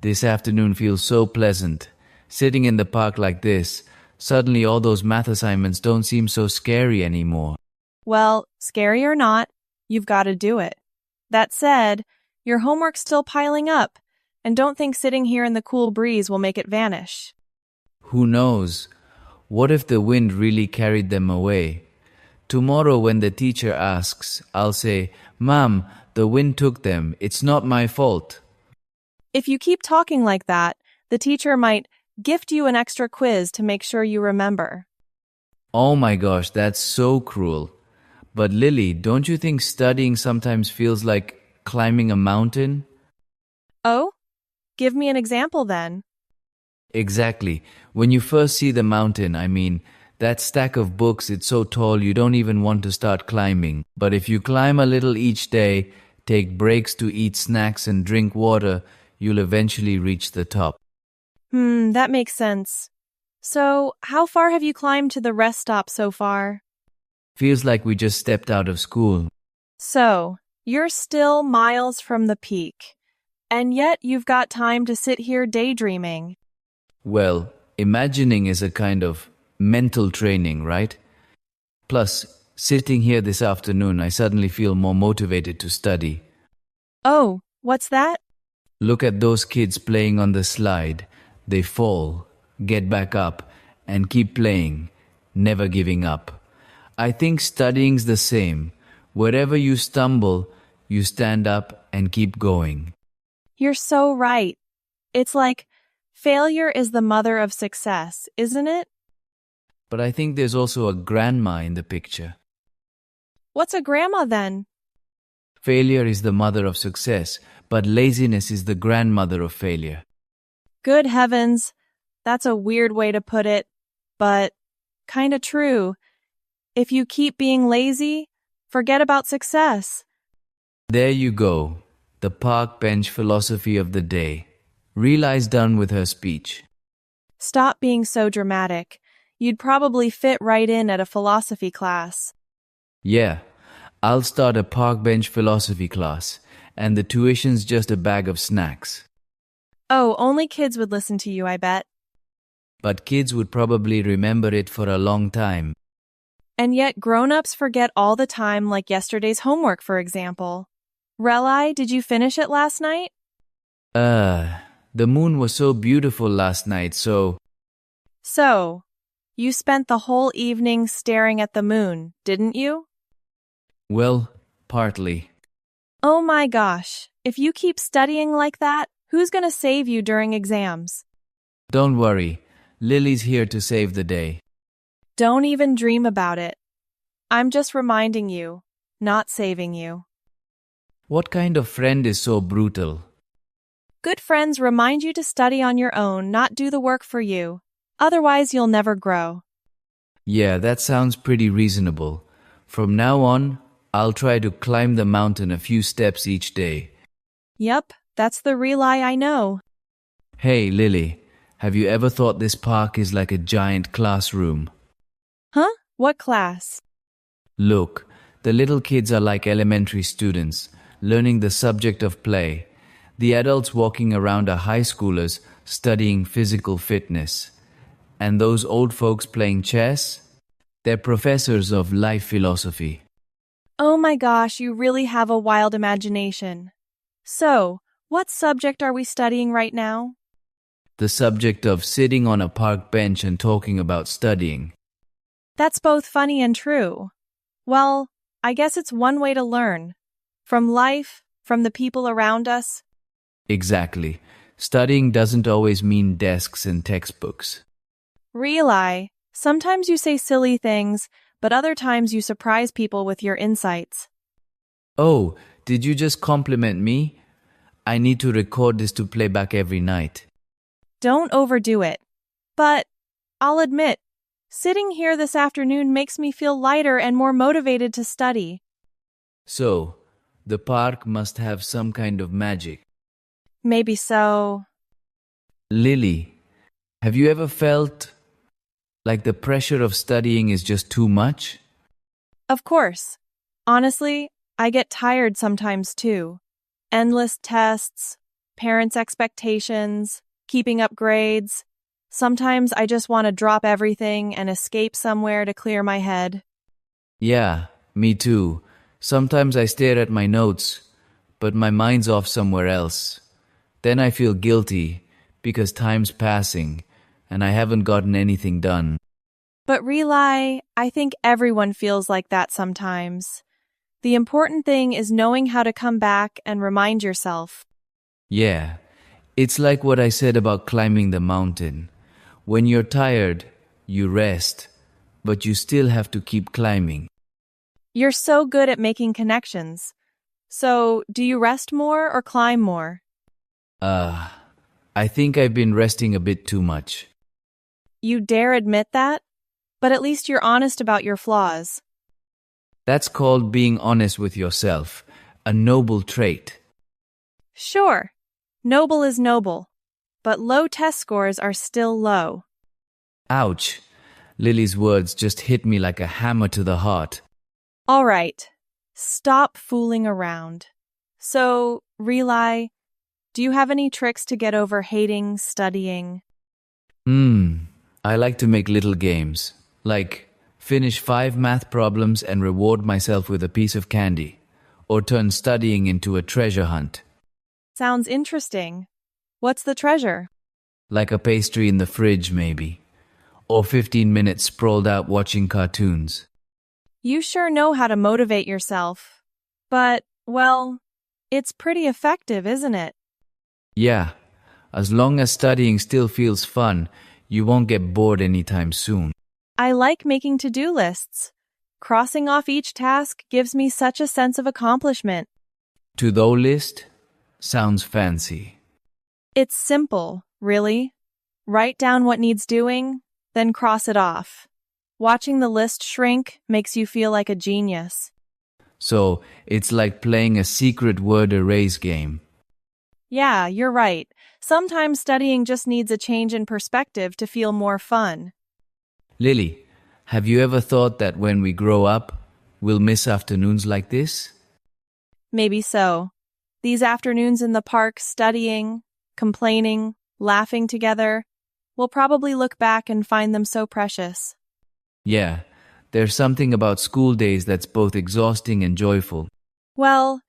This afternoon feels so pleasant. Sitting in the park like this, suddenly all those math assignments don't seem so scary anymore. Well, scary or not, you've got to do it. That said, your homework's still piling up, and don't think sitting here in the cool breeze will make it vanish. Who knows? What if the wind really carried them away? Tomorrow when the teacher asks, I'll say, "Ma'am, the wind took them. It's not my fault." If you keep talking like that, the teacher might gift you an extra quiz to make sure you remember. Oh my gosh, that's so cruel. But Lily, don't you think studying sometimes feels like climbing a mountain? Oh? Give me an example then. Exactly. When you first see the mountain, that stack of books, it's so tall you don't even want to start climbing. But if you climb a little each day, take breaks to eat snacks and drink water, you'll eventually reach the top. That makes sense. So, how far have you climbed to the rest stop so far? Feels like we just stepped out of school. So, you're still miles from the peak, and yet you've got time to sit here daydreaming. Well, imagining is a kind of mental training, right? Plus, sitting here this afternoon, I suddenly feel more motivated to study. Oh, what's that? Look at those kids playing on the slide. They fall, get back up, and keep playing, never giving up. I think studying's the same. Wherever you stumble, you stand up and keep going. You're so right. It's like failure is the mother of success, isn't it? But I think there's also a grandma in the picture. What's a grandma then? Failure is the mother of success, but laziness is the grandmother of failure. Good heavens, that's a weird way to put it, but kinda true. If you keep being lazy, forget about success. There you go, the park bench philosophy of the day. Realize done with her speech. Stop being so dramatic. You'd probably fit right in at a philosophy class. Yeah, I'll start a park bench philosophy class, and the tuition's just a bag of snacks. Oh, only kids would listen to you, I bet. But kids would probably remember it for a long time. And yet grown-ups forget all the time, like yesterday's homework, for example. Relai, did you finish it last night? The moon was so beautiful last night, so You spent the whole evening staring at the moon, didn't you? well, partly. Oh my gosh, if you keep studying like that, who's gonna save you during exams? Don't worry, Lily's here to save the day. Don't even dream about it. I'm just reminding you, not saving you. What kind of friend is so brutal? Good friends remind you to study on your own, not do the work for you. Otherwise, you'll never grow. Yeah, that sounds pretty reasonable. From now on, I'll try to climb the mountain a few steps each day. Yep, that's the Relai I know. Hey, Lily, have you ever thought this park is like a giant classroom? Huh? What class? Look, the little kids are like elementary students, learning the subject of play. The adults walking around are high schoolers studying physical fitness. And those old folks playing chess? They're professors of life philosophy. Oh my gosh, you really have a wild imagination. So, what subject are we studying right now? The subject of sitting on a park bench and talking about studying. That's both funny and true. Well, I guess it's one way to learn. From life, from the people around us. Exactly. Studying doesn't always mean desks and textbooks. Relai, sometimes you say silly things, but other times you surprise people with your insights. Oh, did you just compliment me? I need to record this to play back every night. Don't overdo it. But, I'll admit, sitting here this afternoon makes me feel lighter and more motivated to study. So, the park must have some kind of magic. Maybe so. Lily, have you ever felt like the pressure of studying is just too much? Of course. Honestly, I get tired sometimes too. Endless tests, parents' expectations, keeping up grades. Sometimes I just want to drop everything and escape somewhere to clear my head. Yeah, me too. Sometimes I stare at my notes, but my mind's off somewhere else. Then I feel guilty because time's passing and I haven't gotten anything done. But Rely, I think everyone feels like that sometimes. The important thing is knowing how to come back and remind yourself. Yeah, it's like what I said about climbing the mountain. When you're tired, you rest, but you still have to keep climbing. You're so good at making connections. So, do you rest more or climb more? I think I've been resting a bit too much. You dare admit that? But at least you're honest about your flaws. That's called being honest with yourself, a noble trait. Sure, noble is noble, but low test scores are still low. Ouch! Lily's words just hit me like a hammer to the heart. All right, stop fooling around. So, Rely, do you have any tricks to get over hating studying? I like to make little games, like finish 5 math problems and reward myself with a piece of candy, or turn studying into a treasure hunt, Sounds interesting. What's the treasure? like a pastry in the fridge maybe, or 15 minutes sprawled out watching cartoons. You sure know how to motivate yourself. But, well, it's pretty effective, isn't it? Yeah, as long as studying still feels fun, you won't get bored anytime soon. I like making to-do lists. Crossing off each task gives me such a sense of accomplishment. To-do list? Sounds fancy. It's simple, really. Write down what needs doing, then cross it off. Watching the list shrink makes you feel like a genius. So, it's like playing a secret word erase game. Yeah, you're right. Sometimes studying just needs a change in perspective to feel more fun. Lily, have you ever thought that when we grow up, we'll miss afternoons like this? Maybe so. These afternoons in the park studying, complaining, laughing together, we'll probably look back and find them so precious. Yeah, there's something about school days that's both exhausting and joyful. Well,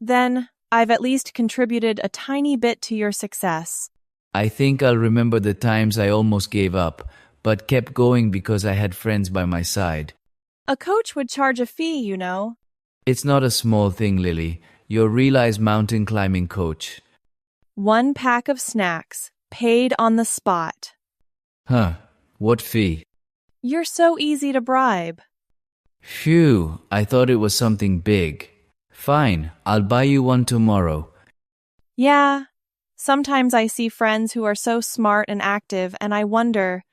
then, I've at least contributed a tiny bit to your success. I think I'll remember the times I almost gave up, but kept going because I had friends by my side. A coach would charge a fee, you know. It's not a small thing, Lily. You're Realize mountain climbing coach. 1 pack of snacks, paid on the spot. Huh, what fee? You're so easy to bribe. Phew, I thought it was something big. Fine, I'll buy you one tomorrow. Yeah, sometimes I see friends who are so smart and active and I wonder,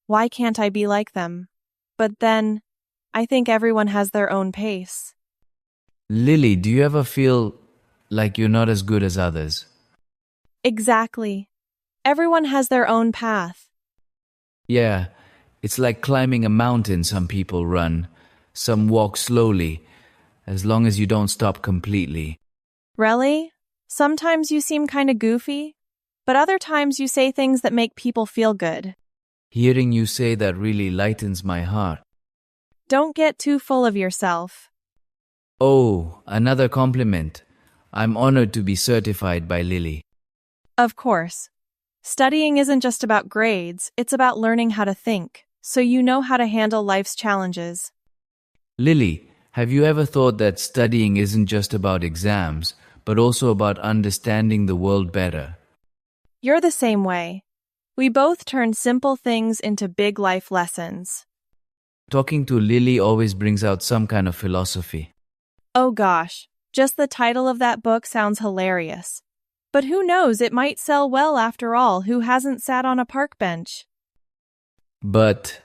why can't I be like them? But then, I think everyone has their own pace. Lily, do you ever feel like you're not as good as others? Exactly. Everyone has their own path. Yeah, it's like climbing a mountain. Some people run, some walk slowly, as long as you don't stop completely. Really? Sometimes you seem kinda goofy, but other times you say things that make people feel good. Hearing you say that really lightens my heart. Don't get too full of yourself. Oh, another compliment. I'm honored to be certified by Lily. Of course. Studying isn't just about grades, it's about learning how to think, so you know how to handle life's challenges. Lily, have you ever thought that studying isn't just about exams, but also about understanding the world better? You're the same way. We both turn simple things into big life lessons. Talking to Lily always brings out some kind of philosophy. Oh gosh, just the title of that book sounds hilarious. But who knows, it might sell well after all. Who hasn't sat on a park bench? But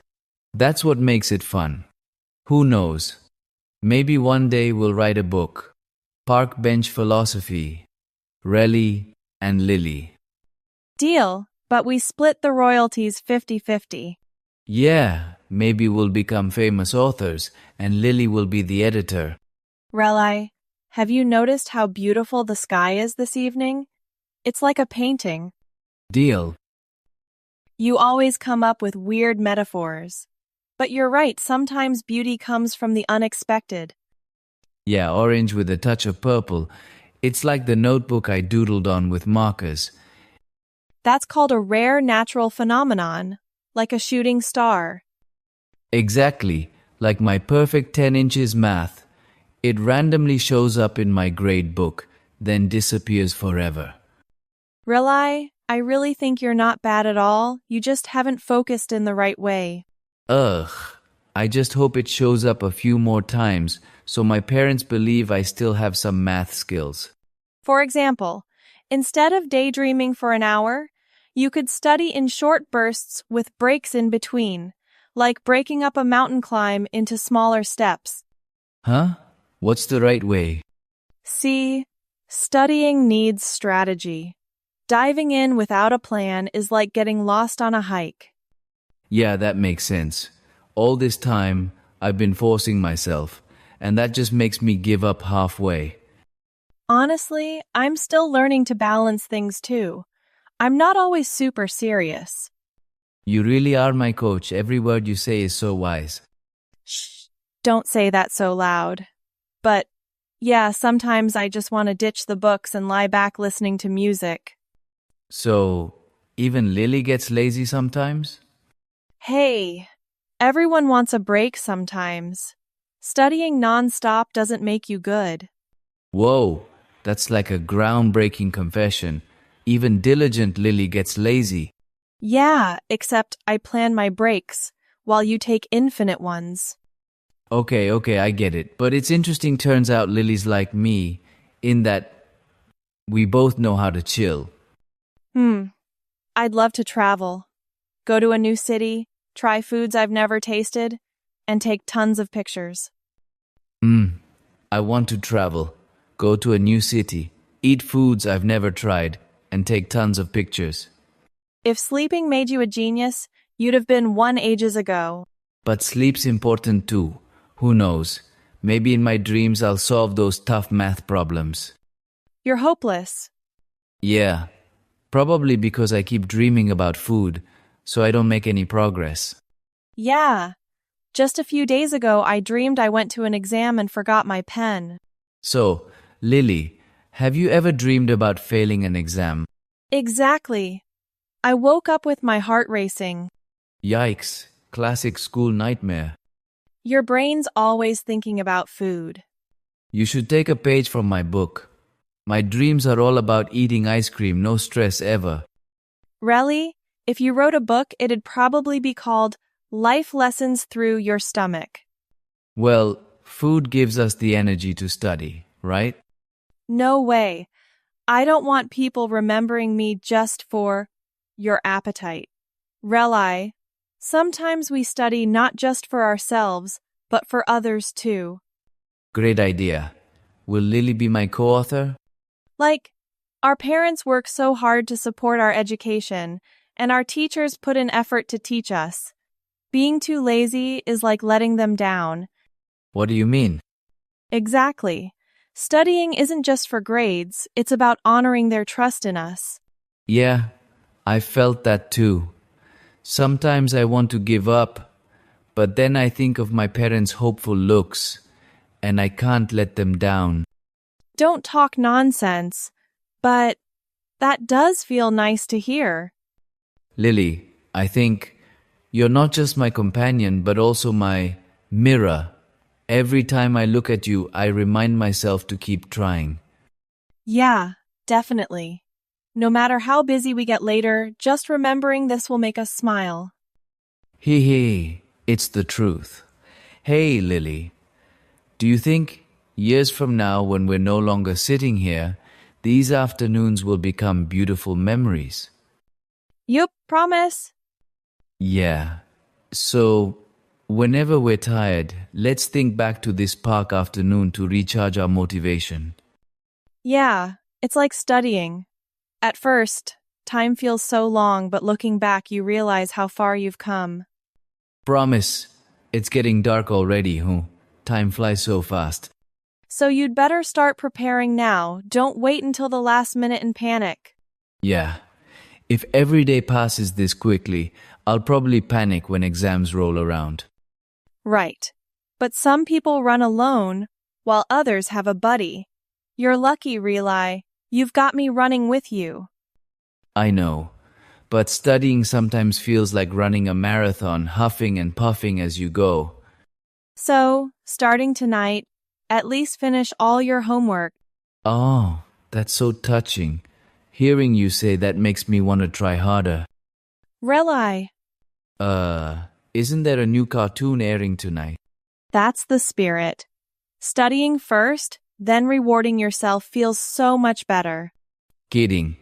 that's what makes it fun. Who knows? Maybe one day we'll write a book. Park Bench Philosophy. Relly and Lily. Deal, but we split the royalties 50-50. Yeah, maybe we'll become famous authors and Lily will be the editor. Relai, have you noticed how beautiful the sky is this evening? It's like a painting. Deal. You always come up with weird metaphors. But you're right, sometimes beauty comes from the unexpected. Yeah, orange with a touch of purple. It's like the notebook I doodled on with markers. That's called a rare natural phenomenon, like a shooting star. Exactly, like my perfect 10 inches math. It randomly shows up in my grade book, then disappears forever. Really? I really think you're not bad at all, you just haven't focused in the right way. Ugh, I just hope it shows up a few more times so my parents believe I still have some math skills. For example, instead of daydreaming for an hour, you could study in short bursts with breaks in between, like breaking up a mountain climb into smaller steps. Huh? What's the right way? See, studying needs strategy. Diving in without a plan is like getting lost on a hike. Yeah, that makes sense. All this time, I've been forcing myself, and that just makes me give up halfway. Honestly, I'm still learning to balance things too. I'm not always super serious. You really are my coach. Every word you say is so wise. Shh, don't say that so loud. But, yeah, sometimes I just want to ditch the books and lie back listening to music. So, even Lily gets lazy sometimes? Hey, everyone wants a break sometimes. Studying non-stop doesn't make you good. Whoa, that's like a groundbreaking confession. Even diligent Lily gets lazy. Yeah, except I plan my breaks, while you take infinite ones. Okay, I get it. But it's interesting, turns out Lily's like me, in that we both know how to chill. I'd love to travel. Go to a new city, try foods I've never tasted, and take tons of pictures. I want to travel, go to a new city, eat foods I've never tried, and take tons of pictures. If sleeping made you a genius, you'd have been one ages ago. But sleep's important too. Who knows? Maybe in my dreams I'll solve those tough math problems. You're hopeless. Yeah, probably because I keep dreaming about food, so I don't make any progress. Yeah. Just a few days ago, I dreamed I went to an exam and forgot my pen. So, Lily, have you ever dreamed about failing an exam? Exactly. I woke up with my heart racing. Yikes, classic school nightmare. Your brain's always thinking about food. You should take a page from my book. My dreams are all about eating ice cream, no stress ever. Really? If you wrote a book, it'd probably be called Life Lessons Through Your Stomach. Well, food gives us the energy to study, right? No way. I don't want people remembering me just for your appetite. Rely. Sometimes we study not just for ourselves, but for others too. Great idea. Will Lily be my co-author? Like, our parents work so hard to support our education, and our teachers put in effort to teach us. Being too lazy is like letting them down. What do you mean? Exactly. Studying isn't just for grades, it's about honoring their trust in us. Yeah, I felt that too. Sometimes I want to give up, but then I think of my parents' hopeful looks, and I can't let them down. Don't talk nonsense, but that does feel nice to hear. Lily, I think you're not just my companion, but also my mirror. Every time I look at you, I remind myself to keep trying. Yeah, definitely. No matter how busy we get later, just remembering this will make us smile. Hee hee, it's the truth. Hey, Lily, do you think years from now, when we're no longer sitting here, these afternoons will become beautiful memories? Yup, promise. Yeah. So, whenever we're tired, let's think back to this park afternoon to recharge our motivation. Yeah, it's like studying. At first, time feels so long, but looking back, you realize how far you've come. Promise. It's getting dark already, huh? Time flies so fast. So you'd better start preparing now. Don't wait until the last minute and panic. Yeah. If every day passes this quickly, I'll probably panic when exams roll around. Right. But some people run alone, while others have a buddy. You're lucky, Relay. You've got me running with you. I know. But studying sometimes feels like running a marathon, huffing and puffing as you go. So, starting tonight, at least finish all your homework. Oh, that's so touching. Hearing you say that makes me want to try harder. Relay. Isn't there a new cartoon airing tonight? That's the spirit. Studying first, then rewarding yourself feels so much better. Kidding.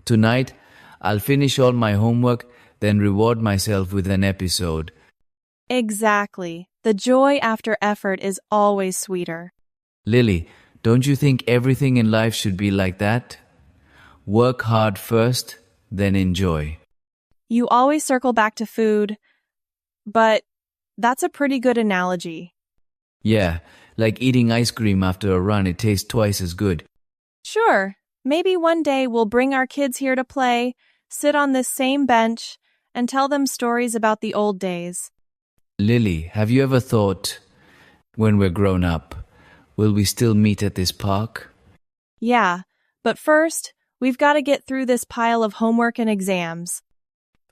Tonight, I'll finish all my homework, then reward myself with an episode. Exactly. The joy after effort is always sweeter. Lily, don't you think everything in life should be like that? Work hard first, then enjoy. You always circle back to food, but that's a pretty good analogy. Yeah, like eating ice cream after a run, it tastes twice as good. Sure, maybe one day we'll bring our kids here to play, sit on this same bench, and tell them stories about the old days. Lily, have you ever thought, when we're grown up, will we still meet at this park? Yeah, but first, we've got to get through this pile of homework and exams.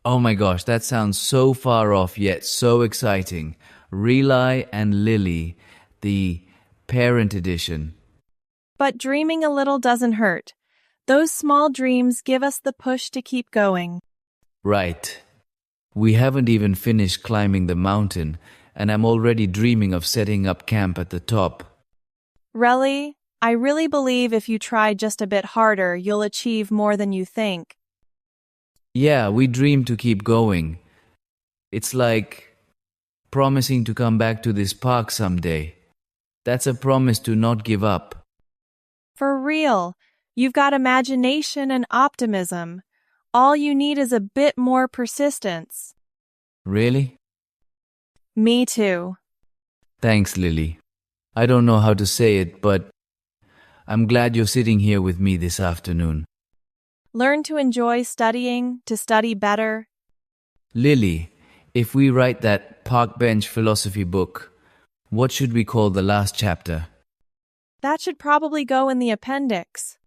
Oh my gosh, that sounds so far off yet so exciting. Relay and Lily, the parent edition. But dreaming a little doesn't hurt. Those small dreams give us the push to keep going. Right. We haven't even finished climbing the mountain, and I'm already dreaming of setting up camp at the top. Relly, I really believe if you try just a bit harder, you'll achieve more than you think. Yeah, we dream to keep going. It's like promising to come back to this park someday. That's a promise to not give up. For real, you've got imagination and optimism. All you need is a bit more persistence. Really? Me too. Thanks, Lily. I don't know how to say it, but I'm glad you're sitting here with me this afternoon. Learn to enjoy studying, to study better. Lily, if we write that park bench philosophy book, what should we call the last chapter? That should probably go in the appendix.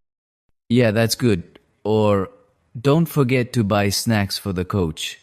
Yeah, that's good. Or don't forget to buy snacks for the coach.